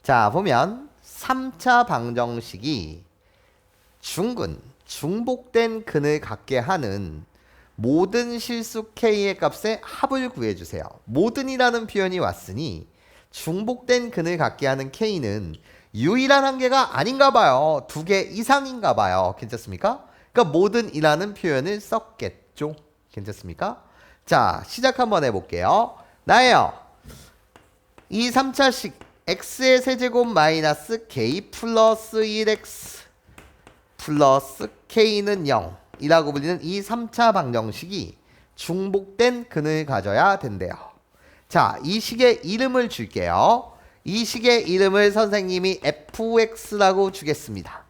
자, 보면 3차 방정식이 중근, 중복된 근을 갖게 하는 모든 실수 k의 값의 합을 구해주세요. 모든이라는 표현이 왔으니 중복된 근을 갖게 하는 k는 유일한 한계가 아닌가 봐요. 2개 이상인가 봐요. 괜찮습니까? 그러니까 모든이라는 표현을 썼겠죠. 괜찮습니까? 자, 시작 한번 해볼게요. 나예요. 이 3차식 x의 세제곱 마이너스 k 플러스 1x 플러스 k는 0이라고 불리는 이 3차 방정식이 중복된 근을 가져야 된대요. 자, 이 식의 이름을 줄게요. 이 식의 이름을 선생님이 fx라고 주겠습니다.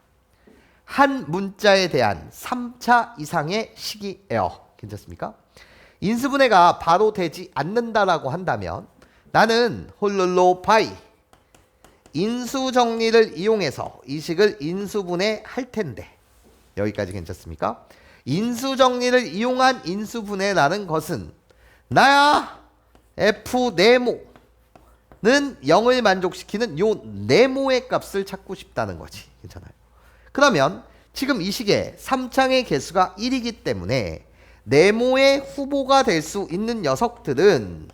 한 문자에 대한 3차 이상의 식이에요. 괜찮습니까? 인수분해가 바로 되지 않는다라고 한다면 나는 홀룰로 파이 인수정리를 이용해서 이 식을 인수분해 할 텐데 여기까지 괜찮습니까? 인수정리를 이용한 인수분해라는 것은 나야 f 네모는 0을 만족시키는 요 네모의 값을 찾고 싶다는 거지. 괜찮아요? 그러면 지금 이 식의 3창의 개수가 1이기 때문에 네모의 후보가 될 수 있는 녀석들은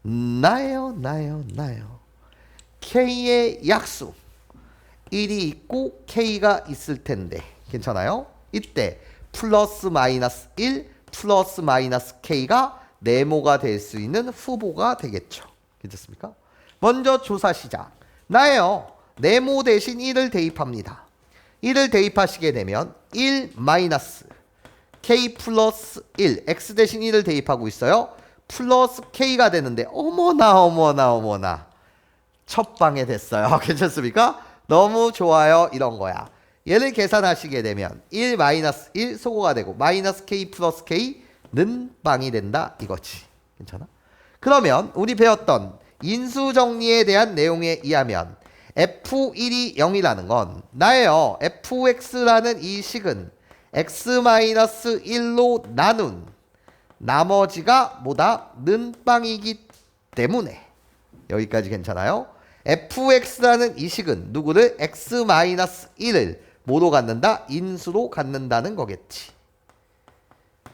나예요. K의 약수 1이 있고 K가 있을 텐데 괜찮아요? 이때 플러스 마이너스 1 플러스 마이너스 K가 네모가 될 수 있는 후보가 되겠죠. 괜찮습니까? 먼저 조사 시작. 나예요. 네모 대신 1을 대입합니다. 1을 대입하시게 되면 1 마이너스 K 플러스 1 X 대신 1을 대입하고 있어요. 플러스 K가 되는데 어머나 첫 방에 됐어요. 괜찮습니까? 너무 좋아요. 이런 거야. 얘를 계산하시게 되면 1 마이너스 1 소거가 되고 마이너스 K 플러스 K는 빵이 된다 이거지. 괜찮아? 그러면 우리 배웠던 인수정리에 대한 내용에 의하면 F1이 0이라는 건 나예요. Fx라는 이 식은 X-1로 나눈 나머지가 뭐다? 는 빵이기 때문에 여기까지 괜찮아요? fx라는 이 식은 누구를? x-1을 뭐로 갖는다? 인수로 갖는다는 거겠지.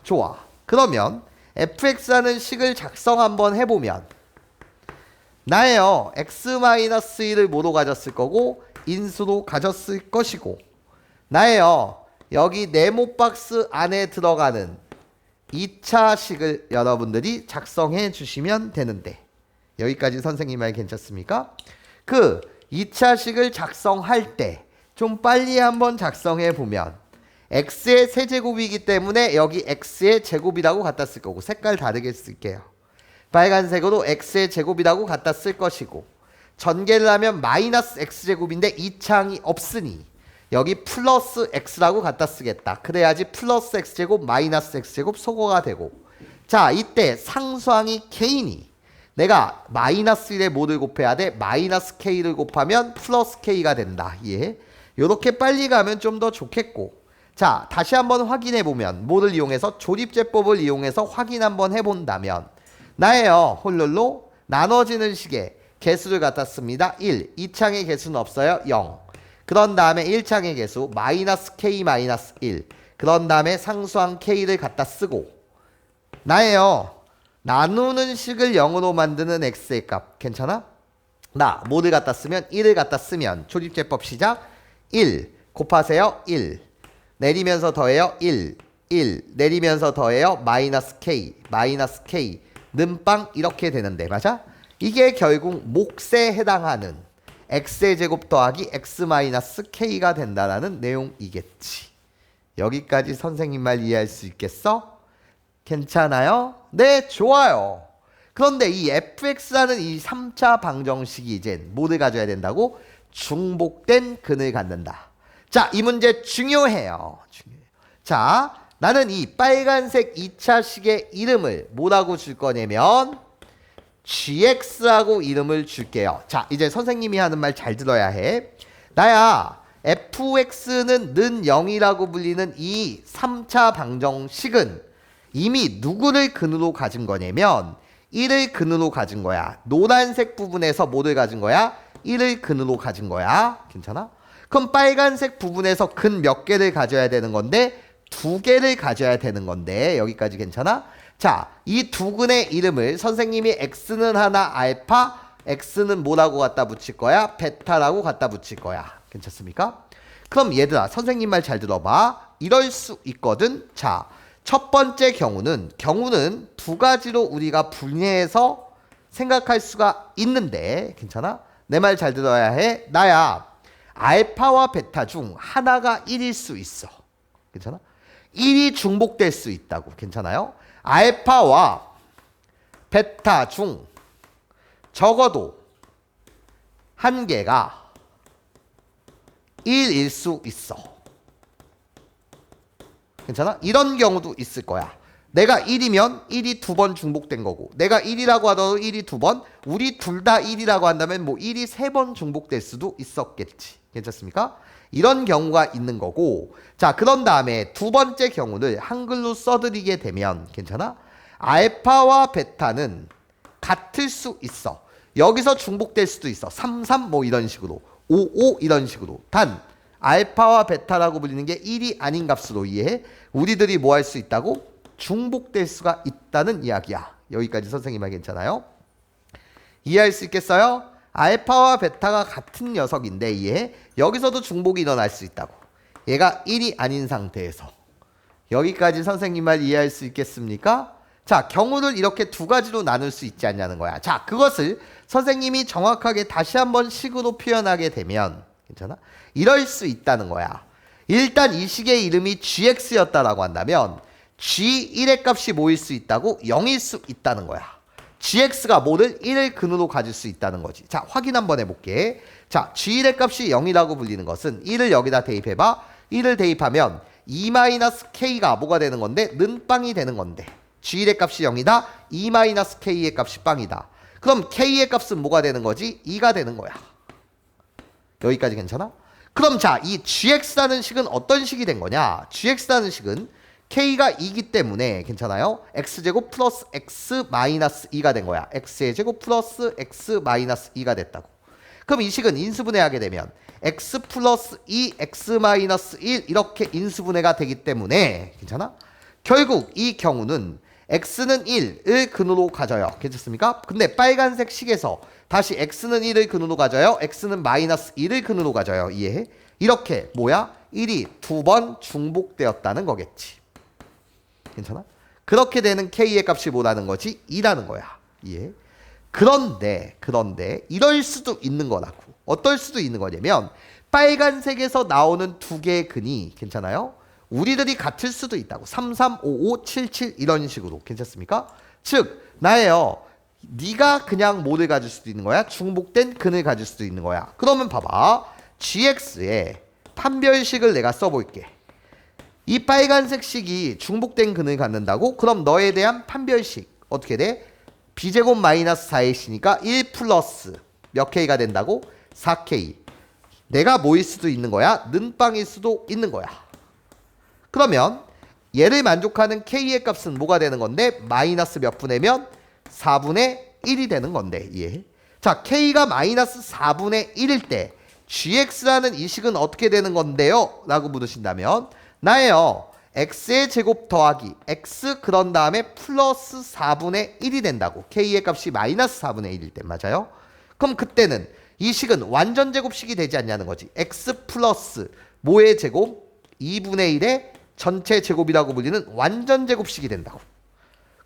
좋아. 그러면 fx라는 식을 작성 한번 해보면 나예요. x-1을 뭐로 가졌을 거고 인수로 가졌을 것이고 나예요. 여기 네모 박스 안에 들어가는 2차 식을 여러분들이 작성해 주시면 되는데 여기까지 선생님 말 괜찮습니까? 그 2차 식을 작성할 때 좀 빨리 한번 작성해 보면 x의 세제곱이기 때문에 여기 x의 제곱이라고 갖다 쓸 거고 색깔 다르게 쓸게요. 빨간색으로 x의 제곱이라고 갖다 쓸 것이고 전개를 하면 마이너스 x제곱인데 2창이 없으니 여기 플러스 x라고 갖다 쓰겠다. 그래야지 플러스 x제곱 마이너스 x제곱 소거가 되고 자 이때 상수항이 k니 내가 마이너스 1에 뭐를 곱해야 돼? 마이너스 k를 곱하면 플러스 k가 된다. 예. 요렇게 빨리 가면 좀 더 좋겠고 자 다시 한번 확인해 보면 뭐를 이용해서? 조립제법을 이용해서 확인 한번 해본다면 나예요. 홀룰로 나눠지는 식의 개수를 갖다 씁니다. 1. 2창의 개수는 없어요. 0. 그런 다음에 1창의 개수 마이너스 k 마이너스 1. 그런 다음에 상수항 k를 갖다 쓰고 나예요. 나누는 식을 0으로 만드는 x의 값 괜찮아? 나 뭐를 갖다 쓰면 1을 갖다 쓰면 조립제법 시작 1 곱하세요 1 내리면서 더해요 1 내리면서 더해요 마이너스 k 는빵 이렇게 되는데 맞아? 이게 결국 몫에 해당하는 x의 제곱 더하기 x 마이너스 k가 된다라는 내용이겠지. 여기까지 선생님 말 이해할 수 있겠어? 괜찮아요? 네, 좋아요. 그런데 이 fx라는 이 3차 방정식이 이제 뭐를 가져야 된다고? 중복된 근을 갖는다. 자, 이 문제 중요해요. 자, 나는 이 빨간색 2차식의 이름을 뭐라고 줄 거냐면 gx라고 이름을 줄게요. 자, 이제 선생님이 하는 말 잘 들어야 해. 나야 fx는 는 0이라고 불리는 이 3차 방정식은 이미 누구를 근으로 가진 거냐면 1을 근으로 가진 거야. 노란색 부분에서 뭐를 가진 거야? 1을 근으로 가진 거야. 괜찮아? 그럼 빨간색 부분에서 근 몇 개를 가져야 되는 건데 2개를 가져야 되는 건데 여기까지 괜찮아? 자, 이 두 근의 이름을 선생님이 x는 하나 알파, x는 뭐라고 갖다 붙일 거야? 베타라고 갖다 붙일 거야. 괜찮습니까? 그럼 얘들아, 선생님 말 잘 들어봐. 이럴 수 있거든. 자, 첫 번째 경우는 두 가지로 우리가 분해해서 생각할 수가 있는데 괜찮아? 내 말 잘 들어야 해. 나야, 알파와 베타 중 하나가 1일 수 있어. 괜찮아? 1이 중복될 수 있다고. 괜찮아요? 알파와 베타 중 적어도 한 개가 1일 수 있어. 괜찮아? 이런 경우도 있을 거야. 내가 1이면 1이 2번 중복된 거고, 내가 1이라고 하더라도 1이 2번, 우리 둘 다 1이라고 한다면 뭐 1이 3번 중복될 수도 있었겠지. 괜찮습니까? 이런 경우가 있는 거고, 자, 그런 다음에 두 번째 경우를 한글로 써드리게 되면 괜찮아? 알파와 베타는 같을 수 있어. 여기서 중복될 수도 있어. 3, 3 뭐 이런 식으로, 5, 5 이런 식으로. 단 알파와 베타라고 불리는 게 1이 아닌 값으로 이해해. 우리들이 뭐 할 수 있다고? 중복될 수가 있다는 이야기야. 여기까지 선생님 말 괜찮아요? 이해할 수 있겠어요? 알파와 베타가 같은 녀석인데 이해? 여기서도 중복이 일어날 수 있다고. 얘가 1이 아닌 상태에서. 여기까지 선생님 말 이해할 수 있겠습니까? 자, 경우를 이렇게 두 가지로 나눌 수 있지 않냐는 거야. 자, 그것을 선생님이 정확하게 다시 한번 식으로 표현하게 되면 괜찮아? 이럴 수 있다는 거야. 일단 이 식의 이름이 gx였다라고 한다면 g1의 값이 뭐일 수 있다고? 0일 수 있다는 거야. gx가 뭐를 1을 근으로 가질 수 있다는 거지. 자, 확인 한번 해볼게. 자, g1의 값이 0이라고 불리는 것은 1을 여기다 대입해봐. 1을 대입하면 2-k가 뭐가 되는 건데? 는빵이 되는 건데. g1의 값이 0이다. 2-k의 값이 빵이다. 그럼 k의 값은 뭐가 되는 거지? 2가 되는 거야. 여기까지 괜찮아? 그럼 자, 이 gx라는 식은 어떤 식이 된 거냐? gx라는 식은 k가 2기 때문에 괜찮아요? x제곱 플러스 x 마이너스 2가 된 거야. x의 제곱 플러스 x 마이너스 2가 됐다고. 그럼 이 식은 인수분해하게 되면 x 플러스 2 x 마이너스 1 이렇게 인수분해가 되기 때문에 괜찮아? 결국 이 경우는 x는 1을 근으로 가져요. 괜찮습니까? 근데 빨간색 식에서 다시 x는 1을 근으로 가져요. x는 마이너스 1을 근으로 가져요. 이해해? 이렇게 뭐야? 1이 두 번 중복되었다는 거겠지. 괜찮아? 그렇게 되는 k의 값이 뭐라는 거지? 2라는 거야. 이해? 그런데 이럴 수도 있는 거라고. 어떨 수도 있는 거냐면 빨간색에서 나오는 두 개의 근이 괜찮아요? 우리들이 같을 수도 있다고. 3, 3, 5, 5, 7, 7 이런 식으로. 괜찮습니까? 즉 나예요. 네가 그냥 뭐를 가질 수도 있는 거야? 중복된 근을 가질 수도 있는 거야. 그러면 봐봐. gx의 판별식을 내가 써볼게. 이 빨간색 식이 중복된 근을 갖는다고? 그럼 너에 대한 판별식 어떻게 돼? b제곱 마이너스 4x니까 1 플러스 몇 k가 된다고? 4k. 내가 뭐일 수도 있는 거야? 는빵일 수도 있는 거야. 그러면 얘를 만족하는 k의 값은 뭐가 되는 건데? 마이너스 몇 분의면? 4분의 1이 되는 건데. 이해해? 자, k가 마이너스 4분의 1일 때 gx라는 이 식은 어떻게 되는 건데요? 라고 물으신다면 나예요. x의 제곱 더하기 x 그런 다음에 플러스 4분의 1이 된다고. k의 값이 마이너스 4분의 1일 때. 맞아요? 그럼 그때는 이 식은 완전 제곱식이 되지 않냐는 거지. x 플러스 뭐의 제곱? 2분의 1의 전체 제곱이라고 불리는 완전 제곱식이 된다고.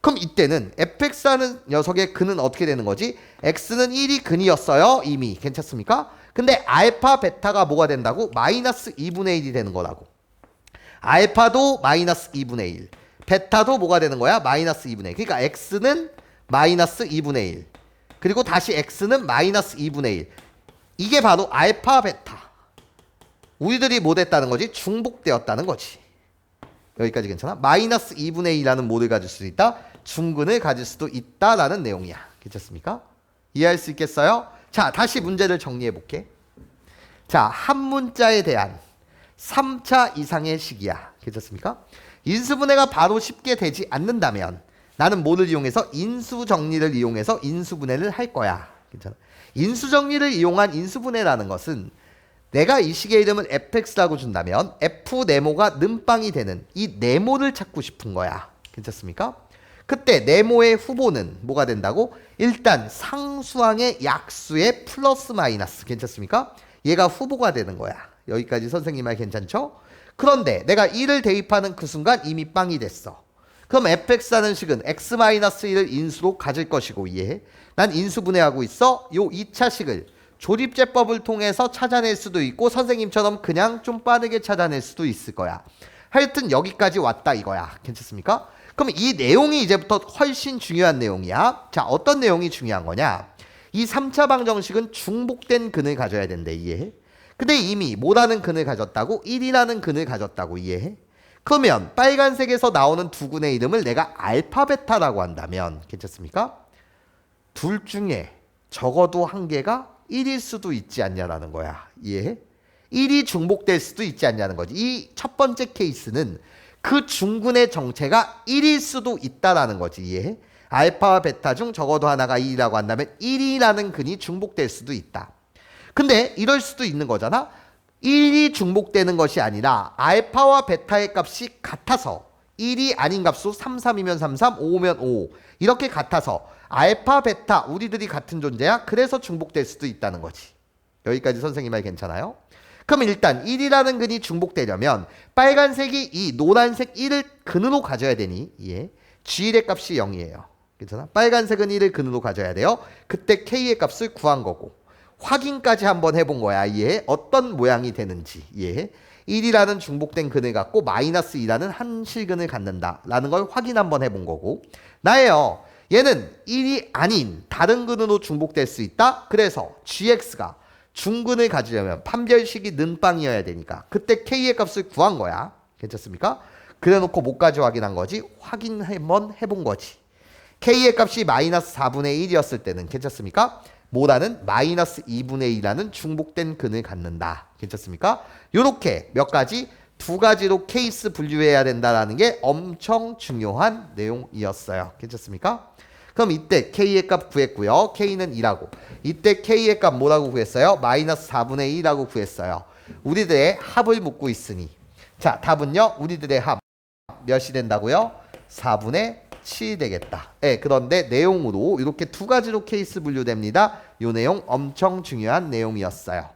그럼 이때는 fx라는 녀석의 근은 어떻게 되는 거지? x는 1이 근이었어요. 이미. 괜찮습니까? 근데 알파 베타가 뭐가 된다고? 마이너스 2분의 1이 되는 거라고. 알파도 마이너스 2분의 1. 베타도 뭐가 되는 거야? 마이너스 2분의 1. 그러니까 x는 마이너스 2분의 1. 그리고 다시 x는 마이너스 2분의 1. 이게 바로 알파 베타. 우리들이 뭐 됐다는 거지? 중복되었다는 거지. 여기까지 괜찮아? 마이너스 2분의 2라는 뭐를 가질 수도 있다? 중근을 가질 수도 있다라는 내용이야. 괜찮습니까? 이해할 수 있겠어요? 자, 다시 문제를 정리해 볼게. 자, 한 문자에 대한 3차 이상의 식이야. 괜찮습니까? 인수분해가 바로 쉽게 되지 않는다면 나는 뭐를 이용해서? 인수정리를 이용해서 인수분해를 할 거야. 괜찮아? 인수정리를 이용한 인수분해라는 것은 내가 이 식의 이름을 fx라고 준다면 f 네모가 는빵이 되는 이 네모를 찾고 싶은 거야. 괜찮습니까? 그때 네모의 후보는 뭐가 된다고? 일단 상수항의 약수의 플러스 마이너스. 괜찮습니까? 얘가 후보가 되는 거야. 여기까지 선생님 말 괜찮죠? 그런데 내가 1을 대입하는 그 순간 이미 빵이 됐어. 그럼 fx라는 식은 x-1을 인수로 가질 것이고 이해해? 난 인수분해하고 있어. 요 2차 식을 조립제법을 통해서 찾아낼 수도 있고 선생님처럼 그냥 좀 빠르게 찾아낼 수도 있을 거야. 하여튼 여기까지 왔다 이거야. 괜찮습니까? 그럼 이 내용이 이제부터 훨씬 중요한 내용이야. 자, 어떤 내용이 중요한 거냐? 이 3차 방정식은 중복된 근을 가져야 된대. 이해해? 근데 이미 뭐라는 근을 가졌다고? 1이라는 근을 가졌다고. 이해해? 그러면 빨간색에서 나오는 두 근의 이름을 내가 알파 베타라고 한다면 괜찮습니까? 둘 중에 적어도 한 개가 1일 수도 있지 않냐라는 거야. 이해해? 1이 중복될 수도 있지 않냐는 거지. 이 첫 번째 케이스는 그 중근의 정체가 1일 수도 있다라는 거지. 이해해? 알파와 베타 중 적어도 하나가 2라고 한다면 1이라는 근이 중복될 수도 있다. 근데 이럴 수도 있는 거잖아. 1이 중복되는 것이 아니라 알파와 베타의 값이 같아서 1이 아닌 값수 3, 3이면 3, 3, 5면 5 이렇게 같아서 알파, 베타 우리들이 같은 존재야. 그래서 중복될 수도 있다는 거지. 여기까지 선생님 말 괜찮아요? 그럼 일단 1이라는 근이 중복되려면 빨간색이 이 노란색 1을 근으로 가져야 되니 예. G의 값이 0이에요. 괜찮아? 빨간색은 1을 근으로 가져야 돼요. 그때 K의 값을 구한 거고 확인까지 한번 해본 거야. 예. 어떤 모양이 되는지. 예. 1이라는 중복된 근을 갖고 마이너스 2라는 한 실근을 갖는다 라는 걸 확인 한번 해본 거고 나예요. 얘는 1이 아닌 다른 근으로 중복될 수 있다. 그래서 GX가 중근을 가지려면 판별식이 는빵이어야 되니까 그때 K의 값을 구한 거야. 괜찮습니까? 그래놓고 뭐까지 확인한 거지? 확인 한번 해본 거지. K의 값이 마이너스 4분의 1이었을 때는 괜찮습니까? 뭐라는 마이너스 2분의 2라는 중복된 근을 갖는다. 괜찮습니까? 요렇게 몇 가지 두 가지로 케이스 분류해야 된다라는 게 엄청 중요한 내용이었어요. 괜찮습니까? 그럼 이때 K의 값 구했고요. K는 2라고. 이때 K의 값 뭐라고 구했어요? 마이너스 4분의 2라고 구했어요. 우리들의 합을 묻고 있으니. 자, 답은요. 우리들의 합 몇이 된다고요? 4분의 7이 되겠다. 네, 그런데 내용으로 이렇게 두 가지로 케이스 분류됩니다. 이 내용 엄청 중요한 내용이었어요.